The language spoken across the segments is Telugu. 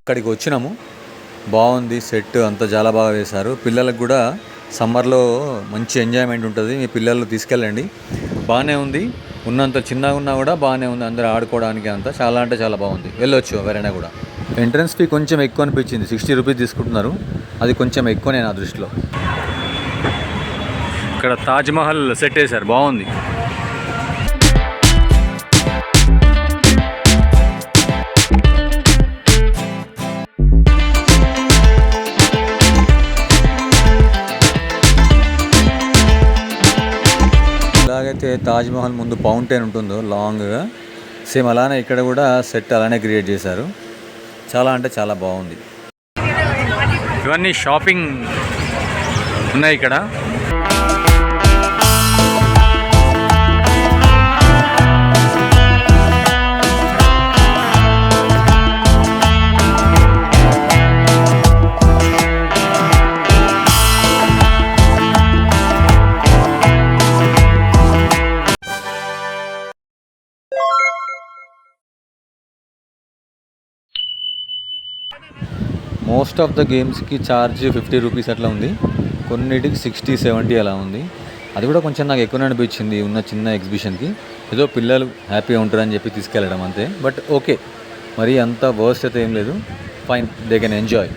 అక్కడికి వచ్చినాము. బాగుంది, సెట్ అంతా చాలా బాగా వేశారు. పిల్లలకు కూడా సమ్మర్లో మంచి ఎంజాయ్మెంట్ ఉంటుంది. మీ పిల్లలు తీసుకెళ్ళండి. బాగానే ఉంది, ఉన్నంత చిన్నగా ఉన్నా కూడా బాగానే ఉంది. అందరూ ఆడుకోవడానికి అంతా చాలా అంటే చాలా బాగుంది. వెళ్ళొచ్చు ఎవరైనా కూడా. ఎంట్రన్స్ ఫీ కొంచెం ఎక్కువ అనిపించింది, 60 రూపీస్ తీసుకుంటున్నారు. అది కొంచెం ఎక్కువనే నా దృష్టిలో. ఇక్కడ తాజ్మహల్ సెట్ వేశారు, బాగుంది. ఎలాగైతే తాజ్మహల్ ముందు ఫౌంటైన్ ఉంటుందో లాంగ్గా, సేమ్ అలానే ఇక్కడ కూడా సెట్ అలానే క్రియేట్ చేశారు. చాలా అంటే చాలా బాగుంది. ఇవన్నీ షాపింగ్ ఉన్నాయి ఇక్కడ. మోస్ట్ ఆఫ్ ద గేమ్స్కి ఛార్జ్ 50 రూపీస్ అట్లా ఉంది. కొన్నిటికి 60-70 అలా ఉంది. అది కూడా కొంచెం నాకు ఎక్కువ అనిపించింది ఉన్న చిన్న ఎగ్జిబిషన్కి. ఏదో పిల్లలు హ్యాపీగా ఉంటారని చెప్పి తీసుకెళ్ళడం అంతే. బట్ ఓకే, మరి అంత వర్స్ట్ అయితే ఏం లేదు. Fine, they can enjoy.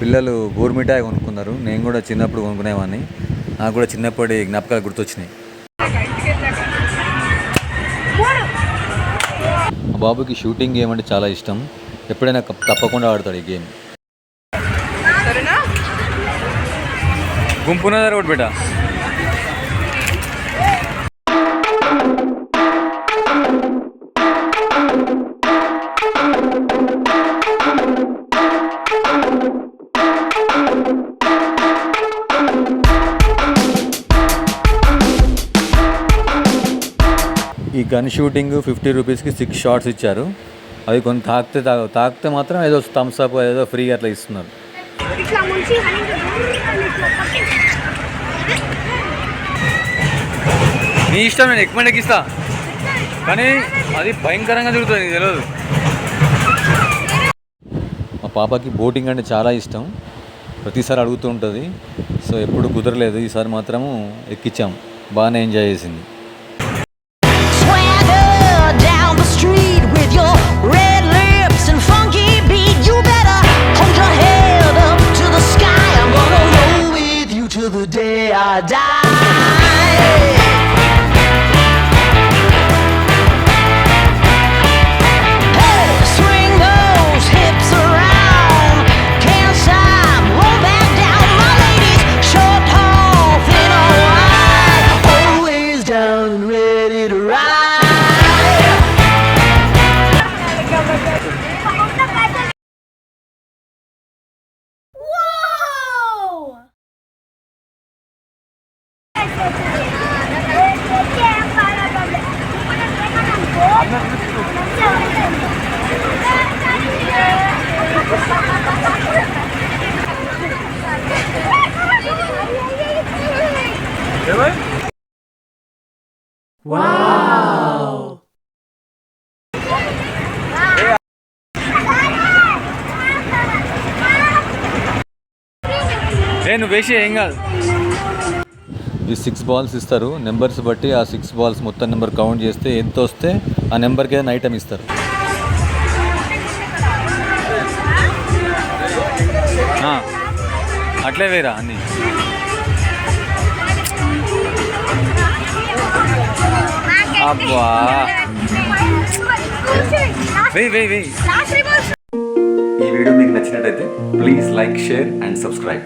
పిల్లలు బోర్మిఠాయి కొనుక్కున్నారు. నేను కూడా చిన్నప్పుడు కొనుక్కునేవాడిని. నాకు కూడా చిన్నప్పటి జ్ఞాపకాలు గుర్తొచ్చినాయి. మా బాబుకి షూటింగ్ గేమ్ అంటే చాలా ఇష్టం. ఎప్పుడైనా తప్పకుండా ఆడతాడు ఈ గేమ్. గుంపున్నదారు ఒకటి బిడ్డ. ఈ గన్ షూటింగ్ 50 రూపీస్కి 6 షాట్స్ ఇచ్చారు. అవి కొన్ని తాకితే మాత్రం ఏదో థమ్స్ అప్ ఏదో ఫ్రీగా అట్లా ఇస్తున్నారు. నీ ఇష్టం, నేను ఎక్కువ ఎక్కిస్తా, కానీ అది భయంకరంగా జరుగుతుంది, నీకు తెలియదు. మా పాపకి బోటింగ్ అంటే చాలా ఇష్టం, ప్రతిసారి అడుగుతూ ఉంటుంది. సో ఎప్పుడు కుదరలేదు, ఈసారి మాత్రము ఎక్కించాం, బాగానే ఎంజాయ్ చేసింది. Wow! నేను వేసి ఏం కాదు. ఈ 6 balls ఇస్తారు, నెంబర్స్ బట్టి ఆ 6 balls మొత్తం నెంబర్ కౌంట్ చేస్తే ఎంత వస్తే ఆ నెంబర్కి ఏదైనా ఐటమ్ ఇస్తారు. అట్లే వేరా అన్నీ. అబ్బా వెయ్యి. ఈ వీడియో మీకు నచ్చినట్టయితే please like, share and subscribe.